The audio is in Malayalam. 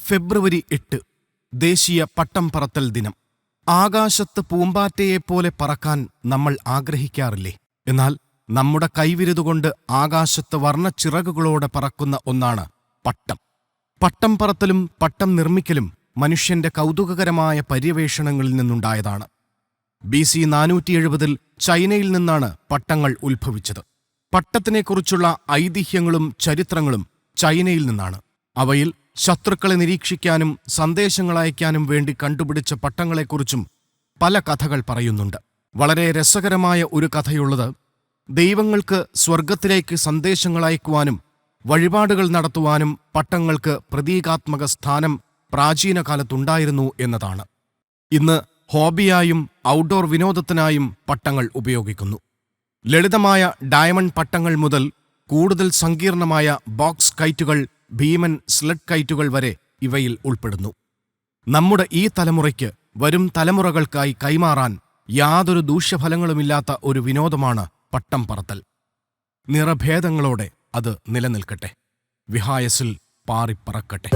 ഫെബ്രുവരി 8 ദേശീയ പട്ടം പറത്തൽ ദിനം. ആകാശത്ത് പൂമ്പാറ്റയെപ്പോലെ പറക്കാൻ നമ്മൾ ആഗ്രഹിക്കാറില്ലേ? എന്നാൽ നമ്മുടെ കൈവിരുതുകൊണ്ട് ആകാശത്ത് വർണ്ണച്ചിറകുകളോടെ പറക്കുന്ന ഒന്നാണ് പട്ടം. പട്ടം പറത്തലും പട്ടം നിർമ്മിക്കലും മനുഷ്യന്റെ കൗതുകകരമായ പര്യവേഷണങ്ങളിൽ നിന്നുണ്ടായതാണ്. BC 470 ചൈനയിൽ നിന്നാണ് പട്ടങ്ങൾ ഉത്ഭവിച്ചത്. പട്ടത്തിനെക്കുറിച്ചുള്ള ഐതിഹ്യങ്ങളും ചരിത്രങ്ങളും ചൈനയിൽ നിന്നാണ്. അവയിൽ ശത്രുക്കളെ നിരീക്ഷിക്കാനും സന്ദേശങ്ങൾ അയക്കാനും വേണ്ടി കണ്ടുപിടിച്ച പട്ടങ്ങളെക്കുറിച്ചും പല കഥകൾ പറയുന്നുണ്ട്. വളരെ രസകരമായ ഒരു കഥയുള്ളത്, ദൈവങ്ങൾക്ക് സ്വർഗത്തിലേക്ക് സന്ദേശങ്ങൾ അയക്കുവാനും വഴിപാടുകൾ നടത്തുവാനും പട്ടങ്ങൾക്ക് പ്രതീകാത്മക സ്ഥാനം പ്രാചീന കാലത്തുണ്ടായിരുന്നു എന്നതാണ്. ഇന്ന് ഹോബിയായും ഔട്ട്ഡോർ വിനോദത്തിനായും പട്ടങ്ങൾ ഉപയോഗിക്കുന്നു. ലളിതമായ ഡയമണ്ട് പട്ടങ്ങൾ മുതൽ കൂടുതൽ സങ്കീർണമായ ബോക്സ് കൈറ്റുകൾ, ഭീമൻ സ്ലെഡ് കൈറ്റുകൾ വരെ ഇവയിൽ ഉൾപ്പെടുന്നു. നമ്മുടെ ഈ തലമുറയ്ക്ക് വരും തലമുറകൾക്കായി കൈമാറാൻ യാതൊരു ദൂഷ്യഫലങ്ങളുമില്ലാത്ത ഒരു വിനോദമാണ് പട്ടം പറത്തൽ. നിറഭേദങ്ങളോടെ അത് നിലനിൽക്കട്ടെ, വിഹായസിൽ പാറിപ്പറക്കട്ടെ.